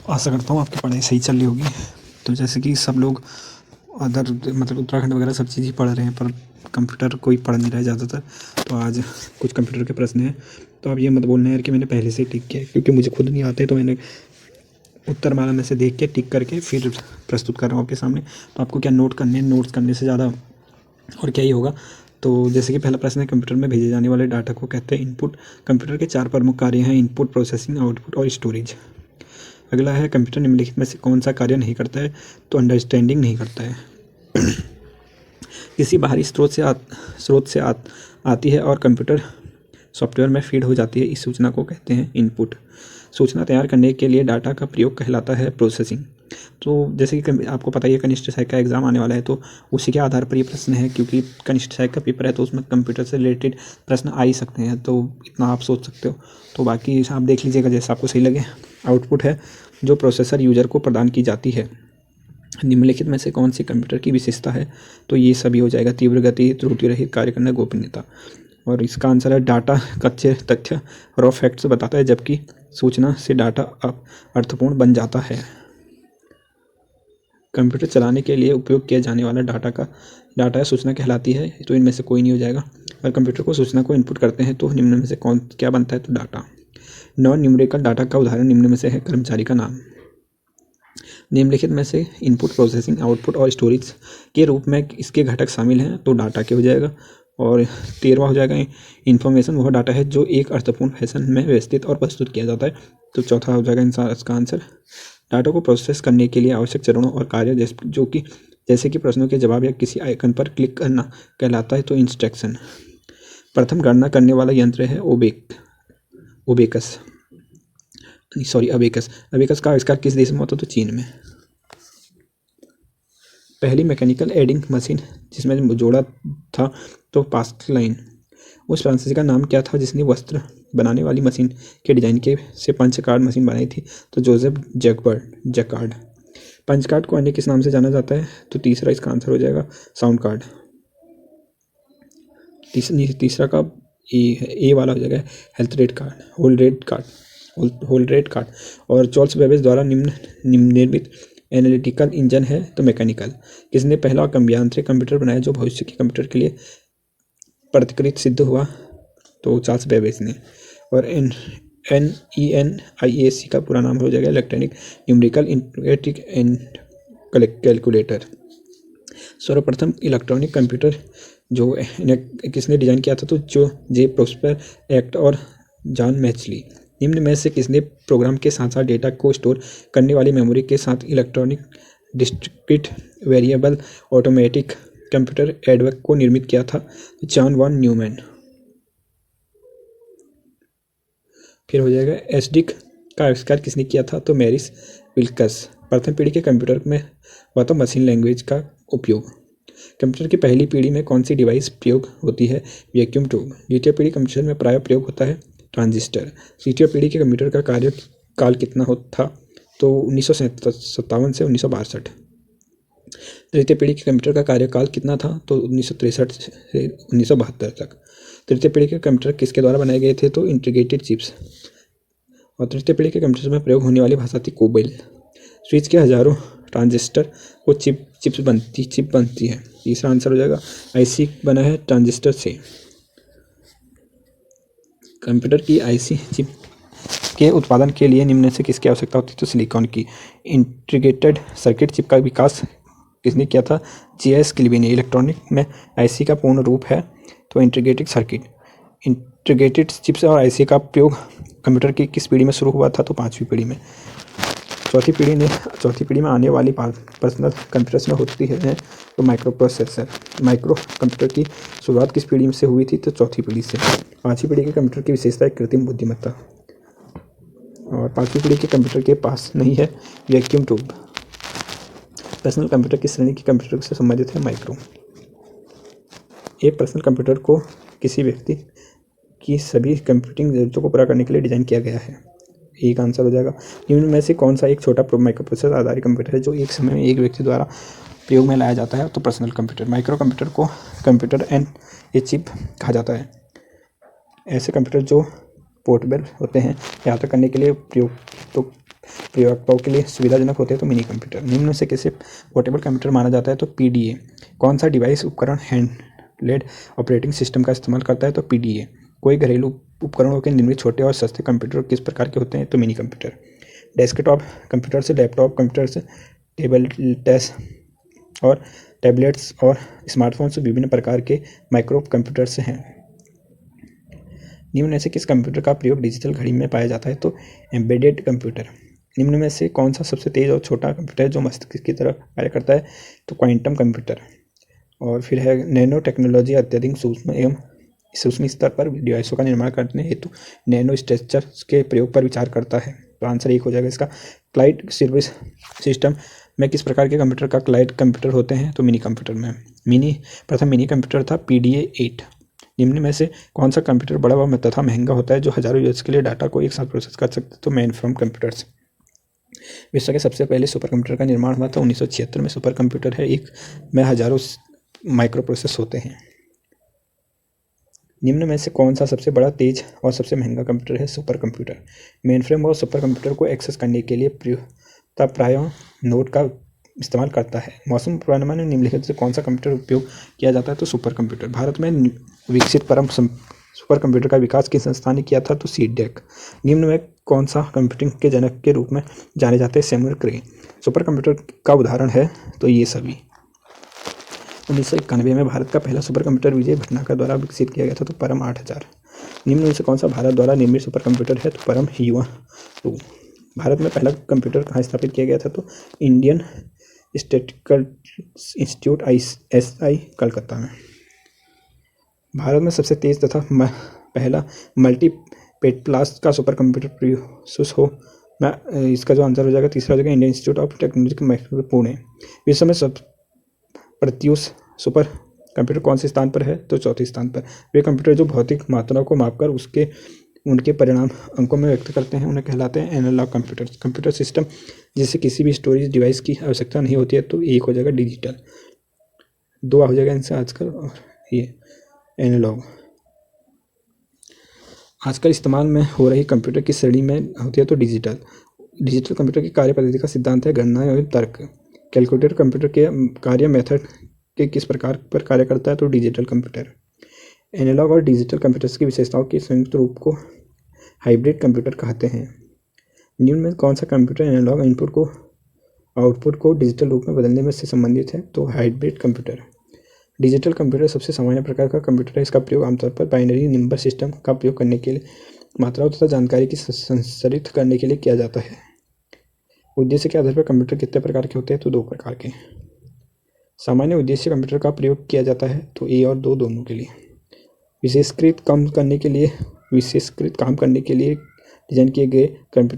आशा करता हूँ आपकी पढ़ाई सही चल रही होगी। तो जैसे कि सब लोग अदर मतलब उत्तराखंड वगैरह सब चीज़ ही पढ़ रहे हैं, पर कंप्यूटर कोई पढ़ नहीं रहा है ज़्यादातर। तो आज कुछ कंप्यूटर के प्रश्न हैं, तो आप ये मत बोलना यार कि मैंने पहले से ही टिक किया है, क्योंकि मुझे खुद नहीं आते। तो मैंने उत्तरमाला में से देख के टिक करके फिर प्रस्तुत कर रहा हूँ आपके सामने। तो आपको क्या नोट करने हैं, नोट्स करने से ज़्यादा और क्या ही होगा। तो जैसे कि पहला प्रश्न है, कंप्यूटर में भेजे जाने वाले डाटा को कहते हैं इनपुट। कंप्यूटर के 4 प्रमुख कार्य हैं: इनपुट, प्रोसेसिंग, आउटपुट और स्टोरेज। अगला है, कंप्यूटर निम्नलिखित में से कौन सा कार्य नहीं करता है? तो अंडरस्टैंडिंग नहीं करता है। किसी बाहरी स्रोत से आती है और कंप्यूटर सॉफ्टवेयर में फीड हो जाती है, इस सूचना को कहते हैं इनपुट। सूचना तैयार करने के लिए डाटा का प्रयोग कहलाता है प्रोसेसिंग। तो जैसे कि आपको पता ही है, कनिष्ठ सहायक का एग्ज़ाम आने वाला है, तो उसी के आधार पर ये प्रश्न है, क्योंकि कनिष्ठ सहायक का पेपर है तो उसमें कंप्यूटर से रिलेटेड प्रश्न आ ही सकते हैं। तो इतना आप सोच सकते हो। तो बाकी आप देख लीजिएगा जैसा आपको सही लगे। आउटपुट है जो प्रोसेसर यूजर को प्रदान की जाती है। निम्नलिखित में से कौन सी कंप्यूटर की विशेषता है? तो ये सभी हो जाएगा: तीव्र गति, त्रुटि रहित कार्य करना, गोपनीयता। और इसका आंसर है डाटा कच्चे तथ्य रॉ फैक्ट्स बताता है, जबकि सूचना से डाटा अर्थपूर्ण बन जाता है। कंप्यूटर चलाने के लिए उपयोग किया जाने वाला डाटा सूचना कहलाती है, तो इनमें से कोई नहीं हो जाएगा। और कंप्यूटर को सूचना को इनपुट करते हैं तो निम्न में से कौन क्या बनता है? तो डाटा। नॉन न्यूमेरिकल डाटा का उदाहरण निम्न में से है: कर्मचारी का नाम। निम्नलिखित में से इनपुट, प्रोसेसिंग, आउटपुट और स्टोरेज के रूप में इसके घटक शामिल हैं, तो डाटा के हो जाएगा। और 13वां हो जाएगा, इन्फॉर्मेशन वह डाटा है जो एक अर्थपूर्ण फैशन में व्यवस्थित और प्रस्तुत किया जाता है। तो चौथा हो जाएगा इसका आंसर। डाटा को प्रोसेस करने के लिए आवश्यक चरणों और कार्य जैसे कि प्रश्नों के जवाब या किसी आइकन पर क्लिक करना कहलाता है, तो इंस्ट्रक्शन। प्रथम गणना करने वाला यंत्र है अबेकस। अबेकस का आविष्कार किस देश में होता? तो चीन में। पहली मैकेनिकल एडिंग मशीन जिसमें जोड़ा था तो पास्टलाइन। उस फ्रांसीसी का नाम क्या था जिसने वस्त्र बनाने वाली मशीन के डिजाइन से पंच कार्ड मशीन बनाई थी? तो जोसेफ जैकार्ड। पंच कार्ड को अन्य किस नाम से जाना जाता है? तो तीसरा इसका आंसर हो जाएगा साउंड कार्ड। तीसरा का ए वाला हो जाएगा होल्ड रेट कार्ड। और चार्ल्स बेबेज द्वारा निर्मित एनालिटिकल इंजन है तो मैकेनिकल। किसने पहला यांत्रिक कंप्यूटर बनाया जो भविष्य के कंप्यूटर के लिए प्रतिकृत सिद्ध हुआ? तो चार्ल्स बेबेज ने। और NENIAC का पूरा नाम हो जाएगा electronic numerical integrated and calculator. सर्वप्रथम इलेक्ट्रॉनिक कंप्यूटर जो किसने डिजाइन किया था? तो जो जे प्रोस्पर एक्ट और जॉन मैचली। निम्न में से किसने प्रोग्राम के साथ साथ डेटा को स्टोर करने वाली मेमोरी के साथ electronic discrete variable automatic computer एडवर्क को निर्मित किया था? John von Neumann. फिर हो जाएगा एसडिक का आविष्कार किसने किया था? तो मैरिस विल्कस। प्रथम पीढ़ी के कंप्यूटर में हुआ था मशीन लैंग्वेज का उपयोग। कंप्यूटर की पहली पीढ़ी में कौन सी डिवाइस प्रयोग होती है? Vacuum tube. द्वितीय पीढ़ी कंप्यूटर में प्राय प्रयोग होता है ट्रांजिस्टर। तृतीय पीढ़ी के कंप्यूटर का कार्यकाल कितना था? तो 1957 से 1962। तृतीय पीढ़ी के कंप्यूटर का कार्यकाल कितना था? तो 1963 से 1972 तक। तृतीय पीढ़ी के कंप्यूटर किसके द्वारा बनाए गए थे? तो इंटीग्रेटेड चिप्स। और तृतीय पीढ़ी के कंप्यूटर में प्रयोग होने वाली भाषा थी कोबेल। स्विच के हजारों ट्रांजिस्टर को चिप बनती है। तीसरा आंसर हो जाएगा आईसी बना है ट्रांजिस्टर से। कंप्यूटर की आईसी चिप के उत्पादन के लिए निम्न से किसकी आवश्यकता होती है? तो सिलिकॉन की। इंटीग्रेटेड सर्किट चिप का विकास किसने किया था? JS किल्बी ने। इलेक्ट्रॉनिक में आईसी का पूर्ण रूप है तो इंटीग्रेटेड सर्किट। इंटीग्रेटेड चिप्स और आईसी का प्रयोग कंप्यूटर की किस पीढ़ी में शुरू हुआ था? तो 5वीं पीढ़ी में। चौथी पीढ़ी में आने वाली पर्सनल कंप्यूटर्स में होती है तो माइक्रो प्रोसेसर। माइक्रो कंप्यूटर की शुरुआत किस पीढ़ी से हुई थी? तो चौथी पीढ़ी से। 5वीं पीढ़ी के कंप्यूटर की विशेषता है कृत्रिम बुद्धिमत्ता। और 5वीं पीढ़ी के कंप्यूटर के पास नहीं है वैक्यूम ट्यूब। पर्सनल कंप्यूटर की श्रेणी के कंप्यूटर से संबंधित है माइक्रो। एक पर्सनल कंप्यूटर को किसी व्यक्ति की सभी कंप्यूटिंग जरूरतों को पूरा करने के लिए डिजाइन किया गया है। एक आंसर हो जाएगा। निम्न में से कौन सा एक छोटा माइक्रोप्रोसेसर आधारित कंप्यूटर है जो एक समय में एक व्यक्ति द्वारा प्रयोग में लाया जाता है? तो पर्सनल कंप्यूटर। माइक्रो कंप्यूटर को कंप्यूटर एंड ए चिप कहा जाता है। ऐसे कंप्यूटर जो पोर्टेबल होते हैं यात्रा करने के लिए प्रयोग तो प्रयोगकर्ताओं के लिए सुविधाजनक होते हैं तो मिनी कंप्यूटर। निम्न में से किसे पोर्टेबल कंप्यूटर माना जाता है तो पीडीए। कौन सा डिवाइस उपकरण हैंडलेड ऑपरेटिंग सिस्टम का इस्तेमाल करता है तो पीडीए। कोई घरेलू उपकरणों के निर्मित छोटे और सस्ते कंप्यूटर किस प्रकार के होते हैं तो मिनी कंप्यूटर। डेस्कटॉप कंप्यूटर से, लैपटॉप कंप्यूटर से, टैबलेट्स और स्मार्टफोन से विभिन्न प्रकार के माइक्रो कंप्यूटर्स हैं। निम्न में से किस कंप्यूटर का प्रयोग डिजिटल घड़ी में पाया जाता है तो एम्बेडेड कंप्यूटर। निम्न में से कौन सा सबसे तेज और छोटा कंप्यूटर है जो मस्तिष्क की तरह कार्य करता है तो क्वांटम कंप्यूटर। और फिर है नैनो टेक्नोलॉजी अत्यधिक सूक्ष्म स्तर पर डिवाइसों का निर्माण करने हेतु नैनो स्ट्रक्चर के प्रयोग पर विचार करता है। तो आंसर एक हो जाएगा इसका। क्लाइड सर्विस सिस्टम में किस प्रकार के कंप्यूटर का क्लाइड कंप्यूटर होते हैं तो मिनी कंप्यूटर में। प्रथम मिनी कंप्यूटर था PDA-8। निम्न में से कौन सा कंप्यूटर बड़ा व तथा महंगा होता है जो हजारों यूजर्स के लिए डाटा को एक साथ प्रोसेस कर सकते हैं तो मेन फ्रेम कंप्यूटर्स। विश्व के सबसे पहले सुपर कंप्यूटर का निर्माण हुआ था 1976 में। सुपर कंप्यूटर है एक में हजारों माइक्रो प्रोसेस होते हैं। निम्न में से कौन सा सबसे बड़ा, तेज और सबसे महंगा कंप्यूटर है सुपर कंप्यूटर। मेनफ्रेम और सुपर कंप्यूटर को एक्सेस करने के लिए प्रायः नोड का इस्तेमाल करता है। मौसम पूर्वानुमान में निम्नलिखित से कौन सा कंप्यूटर उपयोग किया जाता है तो सुपर कंप्यूटर। भारत में विकसित परम सुपर कंप्यूटर का विकास किस संस्थान ने किया था तो सीडेक। निम्न में कौन सा कंप्यूटिंग के जनक के रूप में जाने जाते हैं सैमुअल क्रे। सुपर कंप्यूटर का उदाहरण है तो ये सभी। 1991 में भारत का पहला सुपर कंप्यूटर विजय भटनागर द्वारा विकसित किया गया था तो परम 8000। निम्न में से कौन सा भारत द्वारा निर्मित सुपर कंप्यूटर है तो परम युवा 2। भारत में पहला कंप्यूटर कहाँ स्थापित किया गया था तो Indian statistical institute ISI Calcutta में। भारत में सबसे तेज तथा पहला मल्टीपेटप्लास का सुपर कंप्यूटर प्रोसेस हो इसका जो आंसर हो जाएगा तीसरा हो जाएगा Indian institute of technology Mysore Pune. विश्व में सब प्रत्युष सुपर कंप्यूटर कौन से स्थान पर है तो चौथे स्थान पर। वे कंप्यूटर जो भौतिक मात्राओं को मापकर उनके परिणाम अंकों में व्यक्त करते हैं उन्हें कहलाते हैं एनालॉग कंप्यूटर। कंप्यूटर सिस्टम जिससे किसी भी स्टोरेज डिवाइस की आवश्यकता नहीं होती है तो एक हो जाएगा डिजिटल। 2 हो जाएगा इनसे आजकल, और ये एनालॉग। आजकल इस्तेमाल में हो रही कंप्यूटर की श्रेणी में होती है तो डिजिटल। डिजिटल कंप्यूटर की कार्य पद्धति का सिद्धांत है गणना और तर्क। कैलकुलेटर कंप्यूटर के कार्य मेथड के किस प्रकार पर कार्य करता है तो डिजिटल कंप्यूटर। एनालॉग और डिजिटल कंप्यूटर्स की विशेषताओं के संयुक्त रूप को हाइब्रिड कंप्यूटर कहते हैं। निम्न में कौन सा कंप्यूटर एनालॉग आउटपुट को डिजिटल रूप में बदलने में से संबंधित है तो हाइब्रिड कंप्यूटर। डिजिटल कंप्यूटर सबसे सामान्य प्रकार का कंप्यूटर है। इसका प्रयोग आमतौर पर बाइनरी नंबर सिस्टम का उपयोग करने के लिए मात्राओं तथा जानकारी की संसाधित करने के लिए किया जाता है। उद्देश्य के आधार पर कंप्यूटर कितने प्रकार के होते हैं तो 2 प्रकार के। सामान्य उद्देश्य कंप्यूटर का प्रयोग किया जाता है तो A और 2 दोनों के लिए। विशेषकृत काम करने के लिए डिजाइन किए गए कंप्यूटर